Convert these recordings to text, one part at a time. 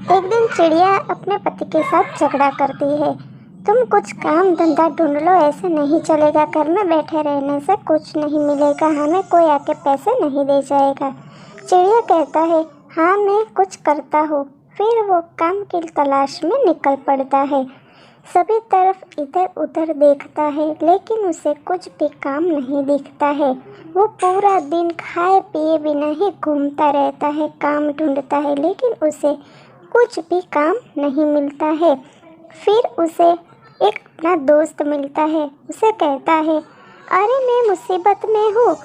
एक दिन चिड़िया अपने पति के साथ झगड़ा करती है। तुम कुछ काम धंधा ढूंढ लो, ऐसे नहीं चलेगा। घर में बैठे रहने से कुछ नहीं मिलेगा, हमें कोई आके पैसे नहीं दे जाएगा। चिड़िया कहता है, हाँ मैं कुछ करता हूँ। फिर वो काम की तलाश में निकल पड़ता है। सभी तरफ इधर उधर देखता है, लेकिन उसे कुछ भी काम नहीं दिखता है। वो पूरा दिन खाए पिए बिना ही घूमता रहता है, काम ढूंढता है, लेकिन उसे कुछ भी काम नहीं मिलता है। फिर उसे एक अपना दोस्त मिलता है। उसे कहता है, अरे मैं मुसीबत में हूँ।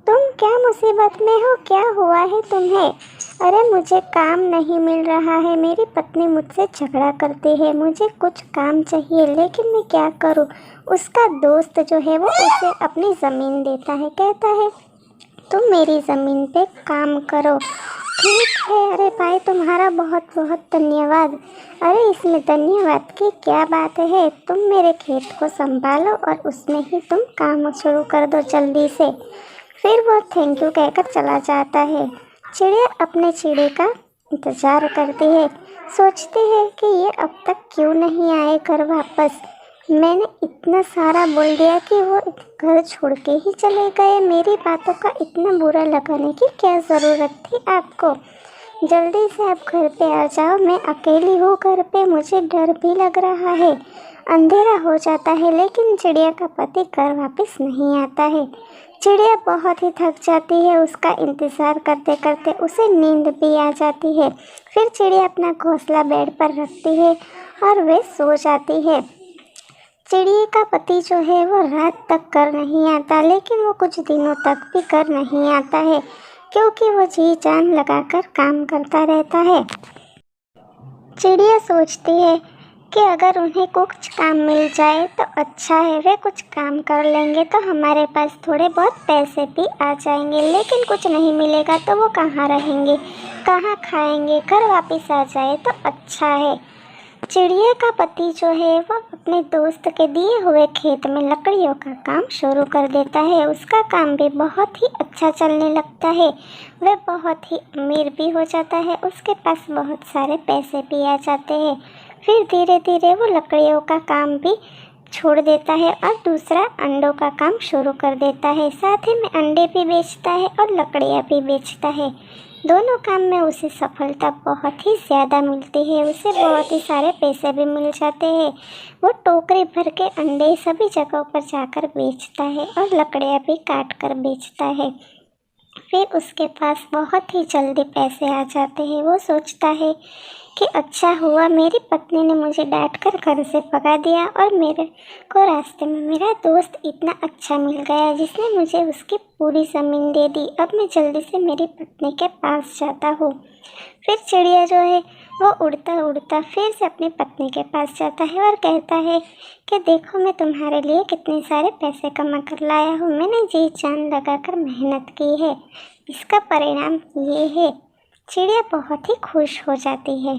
तुम क्या मुसीबत में हो? क्या हुआ है तुम्हें? अरे मुझे काम नहीं मिल रहा है, मेरी पत्नी मुझसे झगड़ा करती है, मुझे कुछ काम चाहिए, लेकिन मैं क्या करूँ। उसका दोस्त जो है वो उसे अपनी ज़मीन देता है। कहता है, तुम मेरी ज़मीन पे काम करो। ठीक है, अरे भाई तुम्हारा बहुत बहुत धन्यवाद। अरे इसमें धन्यवाद की क्या बात है, तुम मेरे खेत को संभालो और उसमें ही तुम काम शुरू कर दो जल्दी से। फिर वो थैंक यू कहकर चला जाता है। चिड़िया अपने चिड़ी का इंतज़ार करती है, सोचती है कि ये अब तक क्यों नहीं आए घर वापस। मैंने इतना सारा बोल दिया कि वो घर छोड़ के ही चले गए। मेरी बातों का इतना बुरा लगाने की क्या ज़रूरत थी आपको। जल्दी से आप घर पे आ जाओ, मैं अकेली हूँ घर पे, मुझे डर भी लग रहा है। अंधेरा हो जाता है, लेकिन चिड़िया का पति घर वापस नहीं आता है। चिड़िया बहुत ही थक जाती है, उसका इंतज़ार करते करते उसे नींद भी आ जाती है। फिर चिड़िया अपना घोंसला बेड पर रखती है और वे सो जाती है। चिड़िया का पति जो है वो रात तक कर नहीं आता, लेकिन वो कुछ दिनों तक भी कर नहीं आता है, क्योंकि वो जी जान लगाकर काम करता रहता है। चिड़िया सोचती है कि अगर उन्हें कुछ काम मिल जाए तो अच्छा है, वे कुछ काम कर लेंगे तो हमारे पास थोड़े बहुत पैसे भी आ जाएंगे, लेकिन कुछ नहीं मिलेगा तो वो कहाँ रहेंगे, कहाँ खाएंगे। घर वापस आ जाए तो अच्छा है। चिड़िया का पति जो है वो अपने दोस्त के दिए हुए खेत में लकड़ियों का काम शुरू कर देता है। उसका काम भी बहुत ही अच्छा चलने लगता है। वह बहुत ही अमीर भी हो जाता है, उसके पास बहुत सारे पैसे भी आ जाते हैं। फिर धीरे धीरे वो लकड़ियों का काम भी छोड़ देता है और दूसरा अंडों का काम शुरू कर देता है। साथ ही में अंडे भी बेचता है और लकड़ियाँ भी बेचता है। दोनों काम में उसे सफलता बहुत ही ज़्यादा मिलती है, उसे बहुत ही सारे पैसे भी मिल जाते हैं। वो टोकरी भर के अंडे सभी जगहों पर जाकर बेचता है और लकड़ियाँ भी काट कर बेचता है। फिर उसके पास बहुत ही जल्दी पैसे आ जाते हैं। वो सोचता है कि अच्छा हुआ मेरी पत्नी ने मुझे डांट कर घर से भगा दिया और मेरे को रास्ते में मेरा दोस्त इतना अच्छा मिल गया जिसने मुझे उसकी पूरी ज़मीन दे दी। अब मैं जल्दी से मेरी पत्नी के पास जाता हूँ। फिर चिड़िया जो है वो उड़ता उड़ता फिर से अपनी पत्नी के पास जाता है और कहता है कि देखो मैं तुम्हारे लिए कितने सारे पैसे कमा कर लाया हूँ, मैंने जी जान लगा कर मेहनत की है, इसका परिणाम ये है। चिड़िया बहुत ही खुश हो जाती है।